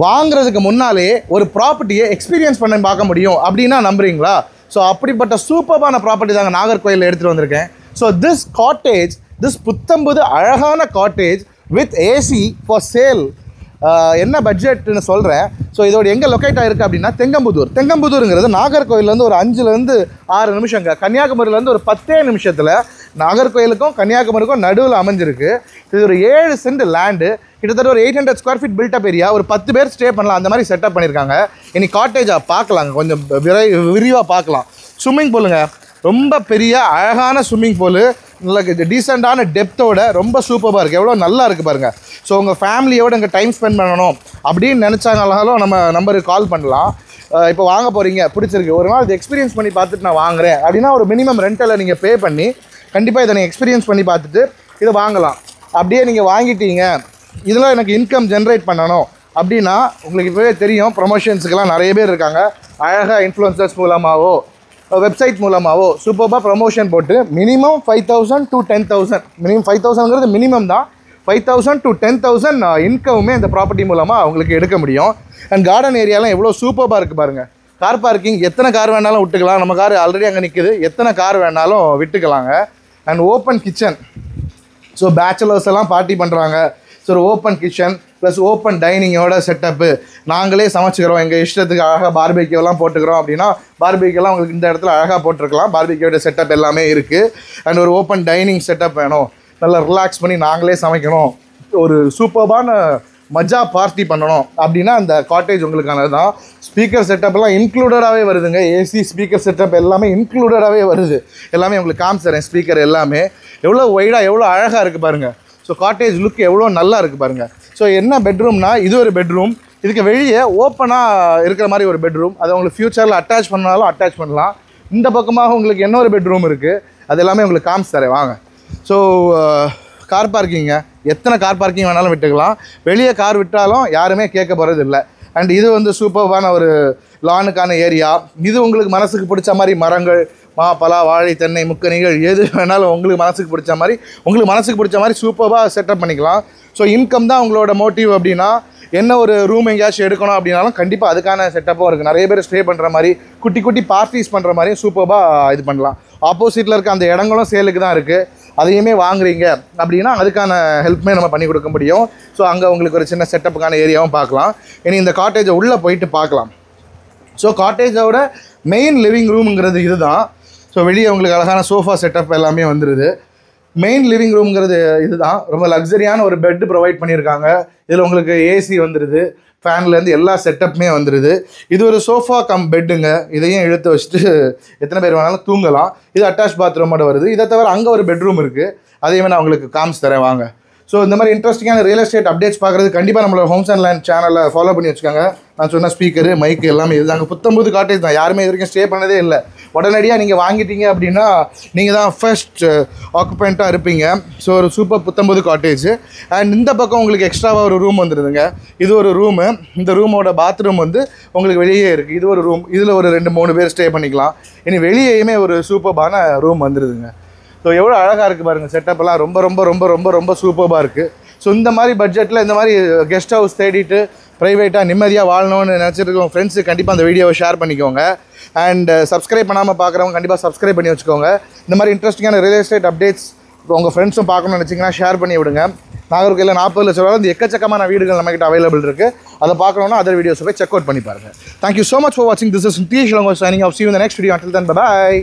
வாங்குறதுக்கு முன்னாலே ஒரு ப்ராப்பர்ட்டியை எக்ஸ்பீரியன்ஸ் பண்ண பார்க்க முடியும் அப்படின்னா நம்புறீங்களா? ஸோ அப்படிப்பட்ட சூப்பரான ப்ராப்பர்ட்டி தாங்க நாகர்கோயிலில் எடுத்துகிட்டு வந்திருக்கேன். ஸோ திஸ் காட்டேஜ், திஸ் புத்தம்புது அழகான cottage with AC for sale. என்ன பட்ஜெட்னு சொல்கிறேன். ஸோ இதோட எங்கே லொக்கேட் ஆகிருக்கு அப்படின்னா தெங்கம்புதூருங்கிறது நாகர்கோயிலேருந்து ஒரு 5-6 நிமிஷங்க. கன்னியாகுமரியிலேருந்து ஒரு 10 நிமிஷத்தில் நாகர்கோயிலுக்கும் கன்னியாகுமரிக்கும் நடுவில் அமைஞ்சிருக்கு. இது ஒரு 7 சென்ட் லேண்டு, கிட்டத்தட்ட ஒரு 800 ஸ்கொயர் ஃபீட் பில்டப் ஏரியா. ஒரு 10 பேர் ஸ்டே பண்ணலாம், அந்த மாதிரி செட்டப் பண்ணியிருக்காங்க. இனி காட்டேஜாக பார்க்கலாங்க, கொஞ்சம் விரிவாக பார்க்கலாம். ஸ்விம்மிங் பூலுங்க, ரொம்ப பெரிய அழகான ஸ்விம்மிங் பூலு, நல்ல டீசெண்டான டெப்த்தோட ரொம்ப சூப்பராக இருக்குது. எவ்வளோ நல்லா இருக்குது பாருங்கள். ஸோ உங்கள் ஃபேமிலியோடு இங்கே டைம் ஸ்பெண்ட் பண்ணணும் அப்படின்னு நினச்சாங்கனாலும் நம்ம நம்பருக்கு கால் பண்ணலாம். இப்போ வாங்க போகிறீங்க, பிடிச்சிருக்கு, ஒரு நாள் இது எக்ஸ்பீரியன்ஸ் பண்ணி பார்த்துட்டு நான் வாங்குறேன் அப்படின்னா ஒரு மினிமம் ரெண்டலை நீங்கள் பே பண்ணி கண்டிப்பாக இதை நீங்கள் எக்ஸ்பீரியன்ஸ் பண்ணி பார்த்துட்டு இதை வாங்கலாம். அப்படியே நீங்கள் வாங்கிட்டீங்க, இதில் எனக்கு இன்கம் ஜென்ரேட் பண்ணணும் அப்படின்னா உங்களுக்கு இப்போவே தெரியும், ப்ரொமோஷன்ஸுக்கெல்லாம் நிறைய பேர் இருக்காங்க. அழகாக இன்ஃப்ளூயன்சர்ஸ் மூலமாகவோ வெப்சைட் மூலமாகவோ சூப்பராக ப்ரமோஷன் போட்டு மினிமம் 5,000 to 10,000, மினிமம் 5,000ங்கிறது மினிமம் தான், 5,000 to 10,000 இன்கமுமே இந்த ப்ராப்பர்ட்டி மூலமாக அவங்களுக்கு எடுக்க முடியும். அண்ட் கார்டன் ஏரியாலாம் எவ்வளோ சூப்பராக இருக்குது பாருங்கள். கார் பார்க்கிங் எத்தனை கார் வேணாலும் விட்டுக்கலாம், நம்ம கார் ஆல்ரெடி அங்கே நிற்குது, எத்தனை கார் வேணாலும் விட்டுக்கலாங்க. And open kitchen, so bachelors எல்லாம் பார்ட்டி பண்ணுறாங்க, ஸோ ஒரு ஓப்பன் கிச்சன் ப்ளஸ் ஓப்பன் டைனிங்கோட செட்டப்பு, நாங்களே சமைச்சிக்கிறோம், எங்கள் இஷ்டத்துக்கு அழகாக பார்பிக்யூலாம் போட்டுக்கிறோம் அப்படின்னா பார்பிக்யூலாம் உங்களுக்கு இந்த இடத்துல அழகாக போட்டிருக்கலாம். பார்பிக்யூட செட்டப் எல்லாமே இருக்குது. அண்ட் ஒரு ஓப்பன் டைனிங் செட்டப் வேணும், நல்லா ரிலாக்ஸ் பண்ணி நாங்களே சமைக்கணும், ஒரு சூப்பரான மஜா பார்ட்டி பண்ணணும் அப்படின்னா அந்த காட்டேஜ் உங்களுக்கானது தான். ஸ்பீக்கர் செட்டப்லாம் இன்க்ளூடடாகவே வருதுங்க. ஏசி ஸ்பீக்கர் செட்டப் எல்லாமே இன்க்ளூடடாகவே வருது. எல்லாமே உங்களுக்கு காமிச்சிடுறேன். ஸ்பீக்கர் எல்லாமே எவ்வளோ ஒய்டாக எவ்வளோ அழகாக இருக்குது பாருங்கள். ஸோ காட்டேஜ் லுக் எவ்வளோ நல்லா இருக்குது பாருங்கள். ஸோ என்ன பெட்ரூம்னா, இது ஒரு பெட்ரூம், இதுக்கு வெளியே ஓப்பனாக இருக்கிற மாதிரி ஒரு பெட்ரூம், அதை உங்களுக்கு ஃப்யூச்சரில் அட்டாச் பண்ணாலும் அட்டாச் பண்ணலாம். இந்த பக்கமாக உங்களுக்கு இன்னொரு பெட்ரூம் இருக்குது, அது எல்லாமே உங்களுக்கு காமிச்சு தரேன் வாங்க. ஸோ கார் பார்க்கிங்க, எத்தனை கார் பார்க்கிங் வேணாலும் விட்டுக்கலாம், வெளியே கார் விட்டாலும் யாருமே கேட்க போகிறது இல்லை. அண்ட் இது வந்து சூப்பரான ஒரு லானுக்கான ஏரியா. இது உங்களுக்கு மனசுக்கு பிடிச்ச மாதிரி மரங்கள், மா பலா வாழை தென்னை முக்கணிகள் எது வேணாலும் உங்களுக்கு மனசுக்கு பிடிச்ச மாதிரி சூப்பராக செட்டப் பண்ணிக்கலாம். ஸோ இன்கம் தான் உங்களோட மோட்டிவ் அப்படின்னா, என்ன ஒரு ரூம் எங்கேயாச்சும் எடுக்கணும் அப்படின்னாலும் கண்டிப்பாக அதுக்கான செட்டப்பும் இருக்குது. நிறைய பேர் ஸ்டே பண்ணுற மாதிரி, குட்டி குட்டி பார்ட்டிஸ் பண்ணுற மாதிரியும் சூப்பராக இது பண்ணலாம். ஆப்போசிட்டில் இருக்க அந்த இடங்களும் சேலுக்கு தான் இருக்குது. அதையுமே வாங்குறீங்க அப்படின்னா அதுக்கான ஹெல்ப்புமே நம்ம பண்ணி கொடுக்க முடியும். ஸோ அங்கே உங்களுக்கு ஒரு சின்ன செட்டப்புக்கான ஏரியாவும் பார்க்கலாம். இனி இந்த காட்டேஜை உள்ளே போயிட்டு பார்க்கலாம். ஸோ காட்டேஜோட மெயின் லிவிங் ரூமுங்கிறது இது தான். ஸோ வெளியே உங்களுக்கு அழகான சோஃபா செட்டப் எல்லாமே வந்துடுது. மெயின் லிவிங் ரூம்ங்கிறது இது தான். ரொம்ப லக்ஸரியான ஒரு பெட்டு ப்ரொவைட் பண்ணியிருக்காங்க. இதில் உங்களுக்கு ஏசி வந்துடுது, ஃபேன்லேருந்து எல்லா செட்டப்புமே வந்துடுது. இது ஒரு சோஃபா கம் பெட்டுங்க. இதையும் இழுத்து வச்சுட்டு எத்தனை பேர் வேணாலும் தூங்கலாம். இது அட்டாச் பாத்ரூமோட வருது. இதை தவிர அங்கே ஒரு பெட்ரூம் இருக்குது, அதையுமே நான் உங்களுக்கு காமிச்சு தரேன் வாங்க. ஸோ இந்த மாதிரி இன்ட்ரெஸ்டிங்கான ரியல் எஸ்டேட் அப்டேட்ஸ் பார்க்குறது கண்டிப்பாக நம்மளோட ஹோம்ஸ் அண்ட் லேண்ட் சேனலை ஃபாலோ பண்ணி வச்சுக்கோங்க. நான் சொன்ன ஸ்பீக்கரு மைக்கு எல்லாமே இது அங்கே புத்தம்புது காட்டேஜ் தான். யாருமே இது வரைக்கும் ஸ்டே பண்ணதே இல்லை. உடனடியாக நீங்கள் வாங்கிட்டீங்க அப்படின்னா நீங்கள் தான் ஃபர்ஸ்ட் ஆக்குபெண்ட்டாக இருப்பீங்க. ஸோ ஒரு சூப்பர் புத்தம்புது காட்டேஜ். அண்ட் இந்த பக்கம் உங்களுக்கு எக்ஸ்ட்ராவாக ஒரு ரூம் வந்துடுதுங்க. இது ஒரு ரூமு. இந்த ரூமோட பாத்ரூம் வந்து உங்களுக்கு வெளியே இருக்குது. இது ஒரு ரூம், இதில் ஒரு 2-3 பேர் ஸ்டே பண்ணிக்கலாம். இனி வெளியேயுமே ஒரு சூப்பரான ரூம் வந்துடுதுங்க. ஸோ எவ்வளோ அழகாக இருக்குது பாருங்கள். செட்டப்பெல்லாம் ரொம்ப ரொம்ப ரொம்ப ரொம்ப ரொம்ப சூப்பராக இருக்குது. ஸோ இந்த மாதிரி பட்ஜெட்டில் இந்த மாதிரி கெஸ்ட் ஹவுஸ் தேடிட்டு ப்ரைவேட்டாக நிம்மதியாக வாழணும்னு நினச்சிருக்கோம் ஃப்ரெண்ட்ஸு கண்டிப்பாக அந்த வீடியோவை ஷேர் பண்ணிக்கோங்க. அண்ட் சப்ஸ்கிரைப் பண்ணாமல் பார்க்குறவங்க கண்டிப்பாக சப்ஸ்கிரைப் பண்ணி வச்சுக்கோங்க. இந்த மாதிரி இன்ட்ரெஸ்டிங்கான ரியல் எஸ்டேட் அப்டேட்ஸ் உங்கள் ஃப்ரெண்ட்ஸும் பார்க்கணும்னு நினச்சிங்கன்னா ஷேர் பண்ணி விடுங்க. நாகர்கோயிலில் 40 லட்சம் ரூபா இந்த எக்கச்சக்கமான வீடுகள் நம்மகிட்ட அவைலபிள் இருக்குது. அதை பார்க்கணுன்னா அதர் வீடியோஸை போய் செக் அவுட் பண்ணி பாருங்கள். தேங்க்யூ ஸோ மச் ஃபார் வாட்சிங். This is Nitish Elango signing off. See you in the next video. Until then, bye bye.